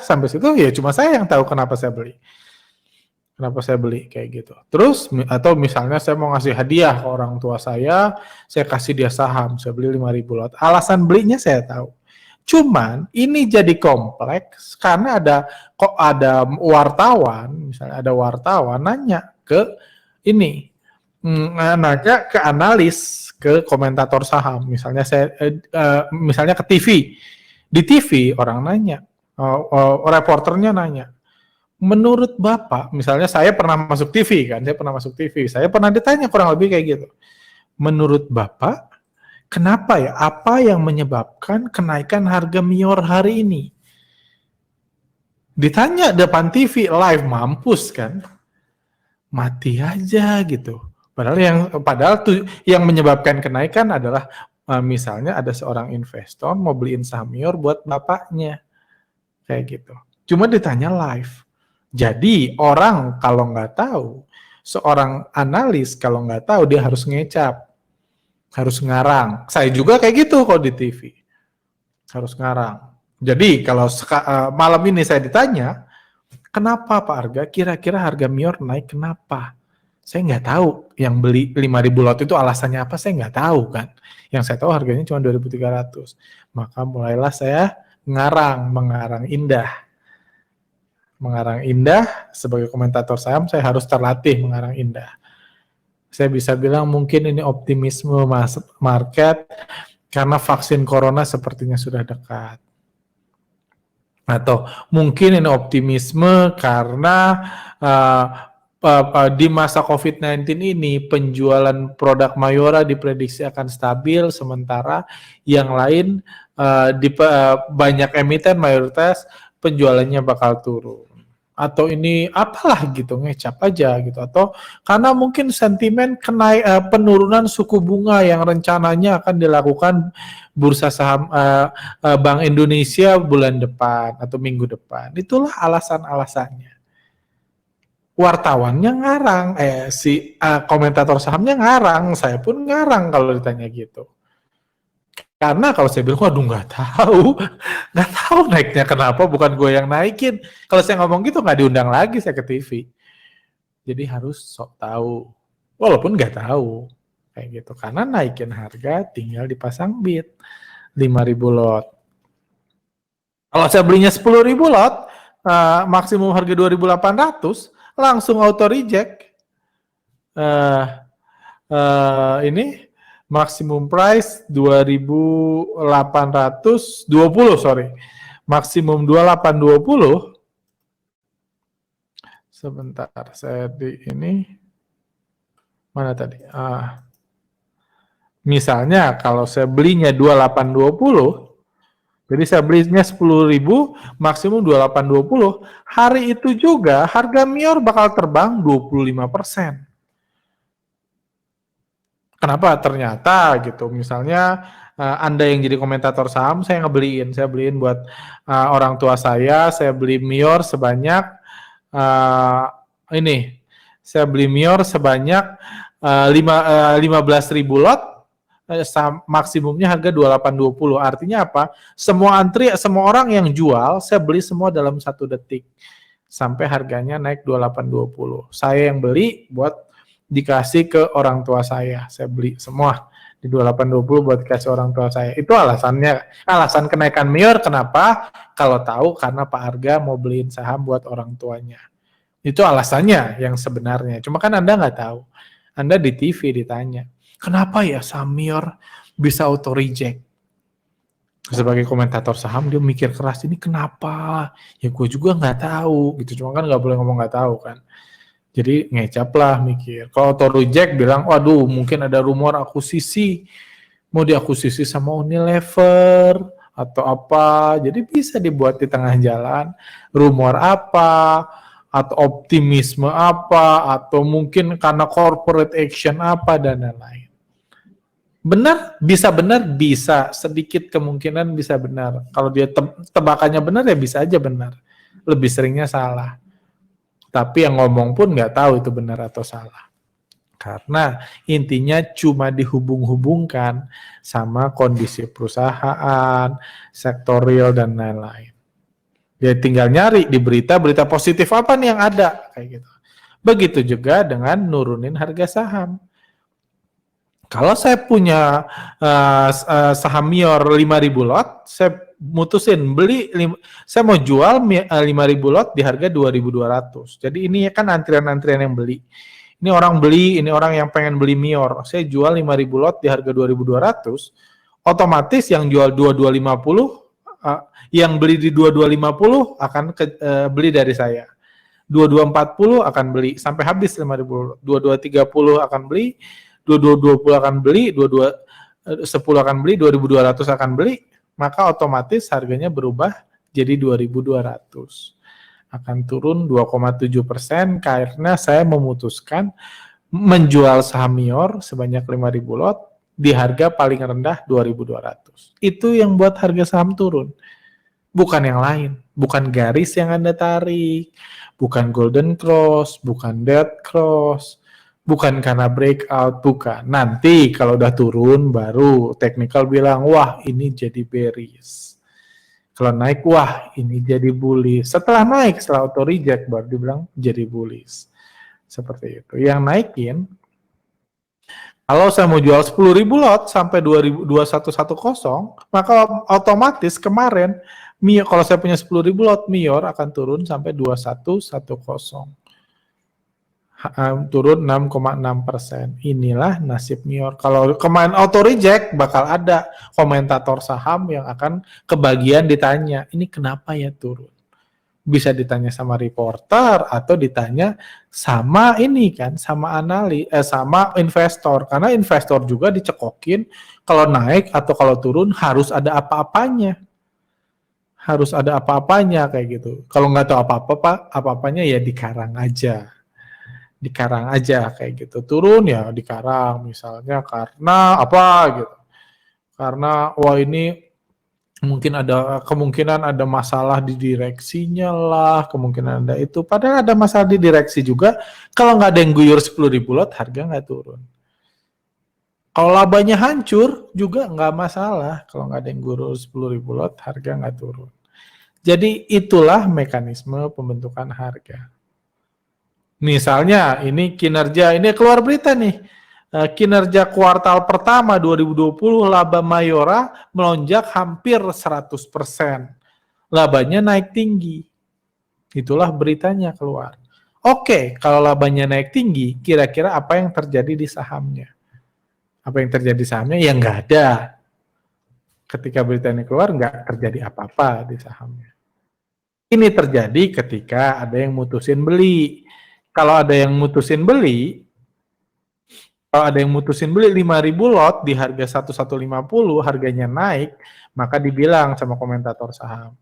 sampai situ ya cuma saya yang tahu kenapa saya beli. Kenapa saya beli kayak gitu. Terus atau misalnya saya mau ngasih hadiah ke orang tua saya kasih dia saham, saya beli 5.000 lot. Alasan belinya saya tahu. Cuman ini jadi kompleks karena ada wartawan, misalnya ada wartawan nanya ke ini, nanya ke analis, ke komentator saham. Misalnya misalnya ke TV. Di TV orang nanya, reporternya nanya, menurut Bapak, misalnya saya pernah masuk TV kan, saya pernah ditanya kurang lebih kayak gitu. Menurut Bapak, kenapa ya? Apa yang menyebabkan kenaikan harga Mior hari ini? Ditanya depan TV live, mampus kan? Mati aja gitu. Padahal yang menyebabkan kenaikan adalah misalnya ada seorang investor mau beliin saham Mior buat bapaknya. Kayak gitu. Cuma ditanya live. Jadi orang kalau nggak tahu, seorang analis kalau nggak tahu dia harus ngecap, harus ngarang. Saya juga kayak gitu kalau di TV, harus ngarang. Jadi kalau malam ini saya ditanya, kenapa Pak Arga kira-kira harga Mior naik kenapa? Saya nggak tahu. Yang beli 5.000 lot itu alasannya apa saya nggak tahu kan. Yang saya tahu harganya cuma 2.300. Maka mulailah saya mengarang indah. Mengarang indah, sebagai komentator saham saya harus terlatih mengarang indah. Saya bisa bilang mungkin ini optimisme market karena vaksin corona sepertinya sudah dekat. Atau mungkin ini optimisme karena di masa COVID-19 ini penjualan produk Mayora diprediksi akan stabil, sementara yang lain banyak emiten mayoritas penjualannya bakal turun. Atau ini apalah gitu, ngecap aja gitu. Atau karena mungkin sentimen penurunan suku bunga yang rencananya akan dilakukan bursa saham Bank Indonesia bulan depan atau minggu depan. Itulah alasan-alasannya. Wartawannya ngarang, komentator sahamnya ngarang, saya pun ngarang kalau ditanya gitu. Karena kalau saya bilang, waduh nggak tahu naiknya kenapa, bukan gue yang naikin. Kalau saya ngomong gitu nggak diundang lagi saya ke TV. Jadi harus sok tahu, walaupun nggak tahu kayak gitu. Karena naikin harga tinggal dipasang bid 5.000 lot. Kalau saya belinya 10.000 lot, maksimum harga 2.800, langsung auto reject. Ini maksimum price 2.820, sorry. Maksimum 2.820. Sebentar, saya di ini mana tadi? Misalnya kalau saya belinya 2.820, jadi saya belinya 10.000, maksimum 2.820. Hari itu juga harga Mior bakal terbang 25%. Kenapa? Ternyata gitu, misalnya Anda yang jadi komentator saham, saya beliin buat orang tua saya beli Mior sebanyak saya beli Mior sebanyak 15.000 lot, maksimumnya harga 2.820. Artinya apa? Semua orang yang jual, saya beli semua dalam 1 detik. Sampai harganya naik 2.820. Saya yang beli buat dikasih ke orang tua saya beli semua di 2.820 buat dikasih orang tua saya. Itu alasan kenaikan Mior. Kenapa? Kalau tahu karena Pak Arga mau beliin saham buat orang tuanya. Itu alasannya yang sebenarnya. Cuma kan Anda nggak tahu. Anda di TV ditanya, kenapa ya saham Mior bisa auto reject? Sebagai komentator saham dia mikir keras, ini kenapa? Ya gue juga nggak tahu gitu. Cuma kan nggak boleh ngomong nggak tahu kan. Jadi ngecap lah mikir. Kalau auto reject bilang, waduh mungkin ada rumor akuisisi, mau diakuisisi sama Unilever atau apa. Jadi bisa dibuat di tengah jalan, rumor apa, atau optimisme apa, atau mungkin karena corporate action apa, dan lain-lain. Benar, bisa. Sedikit kemungkinan bisa benar. Kalau dia tebakannya benar ya bisa aja benar. Lebih seringnya salah. Tapi yang ngomong pun nggak tahu itu benar atau salah. Karena intinya cuma dihubung-hubungkan sama kondisi perusahaan, sektor real, dan lain-lain. Dia tinggal nyari di berita positif apa nih yang ada, kayak gitu. Begitu juga dengan nurunin harga saham. Kalau saya punya saham Mior 5.000 lot, saya mutusin saya mau jual 5.000 lot di harga 2.200. Jadi ini kan antrian-antrian yang beli. Ini orang beli, ini orang yang pengen beli Mior. Saya jual 5.000 lot di harga 2.200, otomatis yang jual 2250, yang beli di 2250 akan beli dari saya. 2240 akan beli sampai habis 5.000. 2230 akan beli, 2220 akan beli, 2210 akan beli, 2200 akan beli, maka otomatis harganya berubah jadi 2200. Akan turun 2,7% karena saya memutuskan menjual saham Mior sebanyak 5.000 lot di harga paling rendah 2.200. Itu yang buat harga saham turun. Bukan yang lain, bukan garis yang Anda tarik, bukan golden cross, bukan dead cross, bukan karena breakout, bukan. Nanti kalau udah turun baru technical bilang, wah ini jadi bearish. Kalau naik, wah ini jadi bullish. Setelah naik, setelah auto reject baru dibilang jadi bullish. Seperti itu. Yang naikin, kalau saya mau jual 10.000 lot sampai 2110, maka otomatis kemarin kalau saya punya 10.000 lot, Mior akan turun sampai 2110. Turun 6,6%. Inilah nasib Mior. Kalau kemarin auto reject, bakal ada komentator saham yang akan kebagian ditanya, ini kenapa ya turun? Bisa ditanya sama reporter atau ditanya sama ini kan, sama sama investor. Karena investor juga dicekokin kalau naik atau kalau turun harus ada apa-apanya. Harus ada apa-apanya kayak gitu. Kalau nggak tahu apa-apanya ya dikarang aja. Dikarang aja kayak gitu. Turun ya dikarang misalnya karena apa gitu. Karena wah ini mungkin ada kemungkinan ada masalah di direksinya lah, kemungkinan ada itu. Padahal ada masalah di direksi juga. Kalau nggak ada yang guyur 10.000 lot, harga nggak turun. Kalau labanya hancur juga nggak masalah. Kalau nggak ada yang guyur 10.000 lot, harga nggak turun. Jadi itulah mekanisme pembentukan harga. Misalnya ini kinerja, ini keluar berita nih. Kinerja kuartal pertama 2020 laba Mayora melonjak hampir 100%. Labanya naik tinggi. Itulah beritanya keluar. Oke, kalau labanya naik tinggi, kira-kira apa yang terjadi di sahamnya? Apa yang terjadi di sahamnya? Ya nggak ada. Ketika berita ini keluar, nggak terjadi apa-apa di sahamnya. Ini terjadi ketika ada yang mutusin beli. Kalau ada yang mutusin beli, 5.000 lot di harga 1150, harganya naik, maka dibilang sama komentator saham,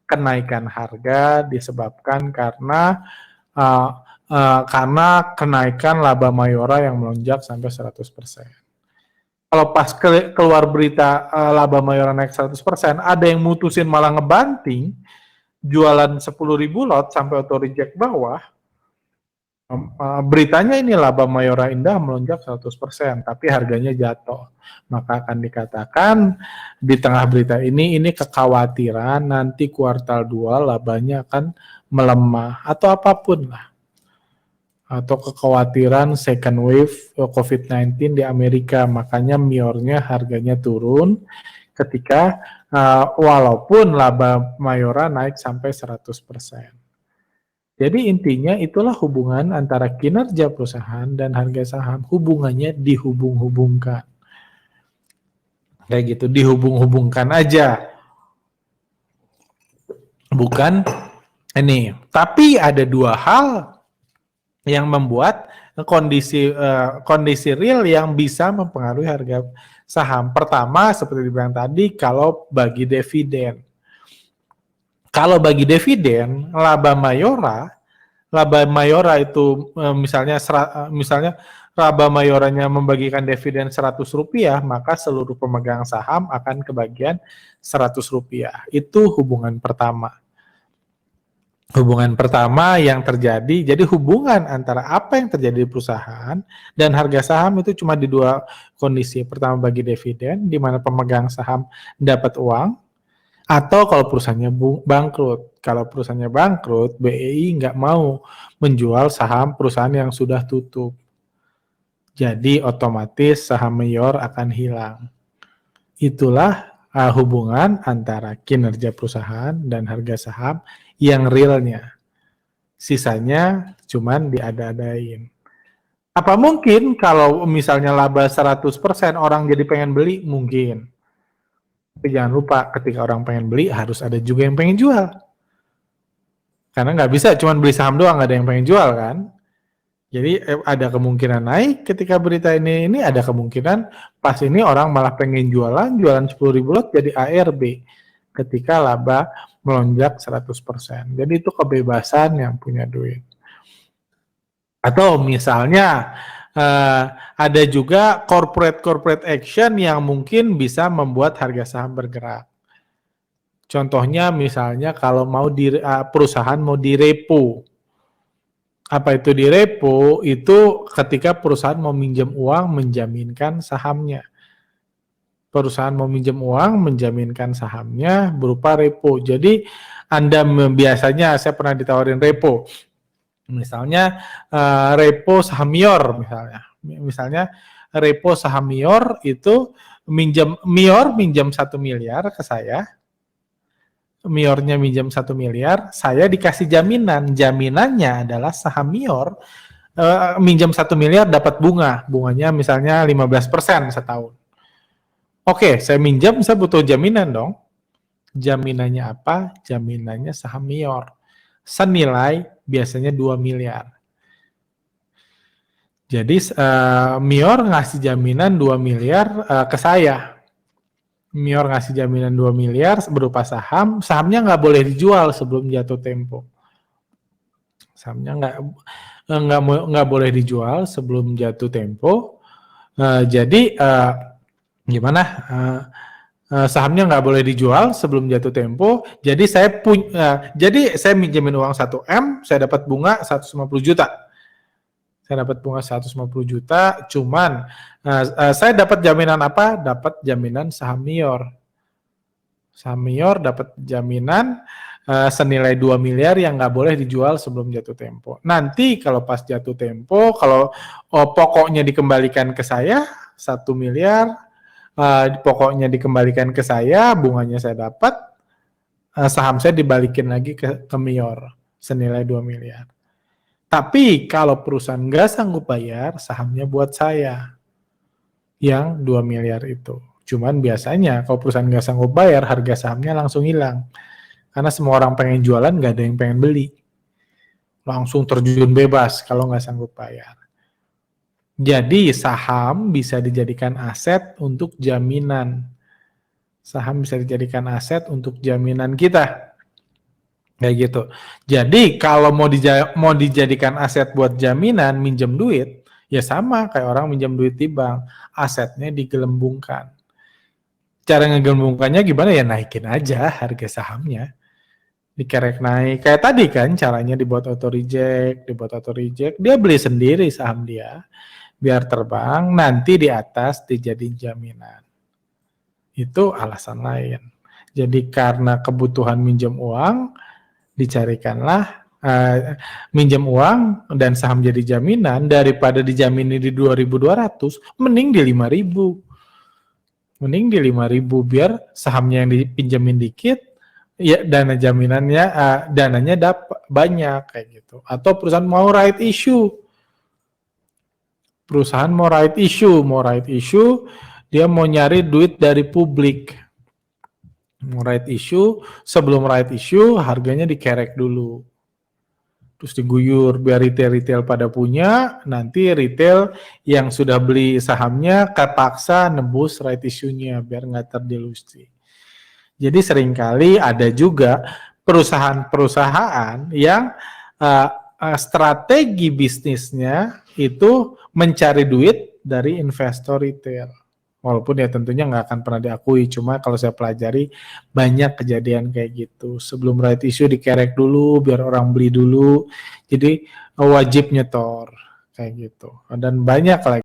kenaikan harga disebabkan karena kenaikan laba Mayora yang melonjak sampai 100%. Kalau pas keluar berita laba Mayora naik 100%, ada yang mutusin malah ngebanting, jualan 10.000 lot sampai auto reject bawah, beritanya ini laba Mayora Indah melonjak 100%, tapi harganya jatuh. Maka akan dikatakan di tengah berita ini kekhawatiran nanti kuartal 2 labanya akan melemah atau apapun lah. Atau kekhawatiran second wave COVID-19 di Amerika, makanya Miornya harganya turun ketika walaupun laba Mayora naik sampai 100%. Jadi intinya itulah hubungan antara kinerja perusahaan dan harga saham. Hubungannya dihubung-hubungkan. Kayak gitu, dihubung-hubungkan aja. Bukan ini. Tapi ada dua hal yang membuat kondisi real yang bisa mempengaruhi harga saham. Pertama, seperti dibilang tadi, kalau bagi dividen. Kalau bagi dividen, laba Mayora itu misalnya laba Mayoranya membagikan dividen Rp100, maka seluruh pemegang saham akan kebagian Rp100. Itu hubungan pertama. Hubungan pertama yang terjadi, jadi hubungan antara apa yang terjadi di perusahaan dan harga saham itu cuma di dua kondisi. Pertama bagi dividen, di mana pemegang saham dapat uang, atau kalau perusahaannya bangkrut. Kalau perusahaannya bangkrut, BEI nggak mau menjual saham perusahaan yang sudah tutup. Jadi otomatis saham mayor akan hilang. Itulah hubungan antara kinerja perusahaan dan harga saham yang realnya. Sisanya cuman diada-adain. Apa mungkin kalau misalnya laba 100% orang jadi pengen beli? Mungkin. Tapi jangan lupa ketika orang pengen beli harus ada juga yang pengen jual. Karena nggak bisa cuma beli saham doang, nggak ada yang pengen jual kan. Jadi ada kemungkinan naik ketika berita ini ada kemungkinan pas ini orang malah pengen jualan 10.000 lot jadi ARB ketika laba melonjak 100%. Jadi itu kebebasan yang punya duit. Atau misalnya ada juga corporate action yang mungkin bisa membuat harga saham bergerak. Contohnya misalnya kalau mau perusahaan mau direpo. Apa itu direpo? Itu ketika perusahaan mau minjem uang menjaminkan sahamnya. Perusahaan mau minjem uang menjaminkan sahamnya berupa repo. Jadi Anda biasanya saya pernah ditawarin repo. Misalnya repo saham Mior misalnya repo saham Mior itu Mior minjam 1 miliar ke saya. Miornya minjam 1 miliar, saya dikasih jaminan. Jaminannya adalah saham Mior minjam 1 miliar dapat bunganya misalnya 15% setahun. Oke, saya minjam, saya butuh jaminan dong. Jaminannya apa? Jaminannya saham Mior. Senilai biasanya 2 miliar. Jadi Mior ngasih jaminan 2 miliar ke saya. Mior ngasih jaminan 2 miliar berupa saham, sahamnya nggak boleh dijual sebelum jatuh tempo. Sahamnya nggak boleh dijual sebelum jatuh tempo. Jadi gimana? Sahamnya nggak boleh dijual sebelum jatuh tempo. Jadi saya minjemin uang 1M, saya dapat bunga 150 juta. Saya dapat bunga 150 juta, cuman saya dapat jaminan apa? Dapat jaminan saham Mior. Saham Mior dapat jaminan senilai 2 miliar yang nggak boleh dijual sebelum jatuh tempo. Nanti kalau pas jatuh tempo, kalau pokoknya dikembalikan ke saya, 1 miliar, pokoknya dikembalikan ke saya, bunganya saya dapat, saham saya dibalikin lagi ke Mior, senilai 2 miliar. Tapi kalau perusahaan nggak sanggup bayar, sahamnya buat saya yang 2 miliar itu. Cuman biasanya kalau perusahaan nggak sanggup bayar, harga sahamnya langsung hilang. Karena semua orang pengen jualan, nggak ada yang pengen beli. Langsung terjun bebas kalau nggak sanggup bayar. Jadi saham bisa dijadikan aset untuk jaminan. Saham bisa dijadikan aset untuk jaminan kita. Kayak gitu. Jadi kalau mau dijadikan aset buat jaminan minjem duit, ya sama kayak orang minjem duit di bank, asetnya digelembungkan. Cara ngegelembungkannya gimana ya, naikin aja harga sahamnya. Dikerek naik. Kayak tadi kan caranya dibuat auto reject, dia beli sendiri saham dia biar terbang, nanti di atas dijadiin jaminan. Itu alasan lain. Jadi karena kebutuhan minjem uang, dicarikanlah minjem uang dan saham jadi jaminan daripada dijaminin di 2.200, mending di 5.000. Mending di 5.000 biar sahamnya yang dipinjemin dikit, ya dananya dapat banyak kayak gitu. Atau perusahaan mau right issue. Dia mau nyari duit dari publik. Right issue, sebelum right issue harganya dikerek dulu. Terus diguyur biar retail pada punya, nanti retail yang sudah beli sahamnya terpaksa nebus right issue-nya biar nggak terdilusi. Jadi seringkali ada juga perusahaan-perusahaan yang strategi bisnisnya itu mencari duit dari investor retail. Walaupun ya tentunya nggak akan pernah diakui, cuma kalau saya pelajari banyak kejadian kayak gitu. Sebelum right issue dikerek dulu biar orang beli dulu, jadi wajib nyetor kayak gitu. Dan banyak lagi.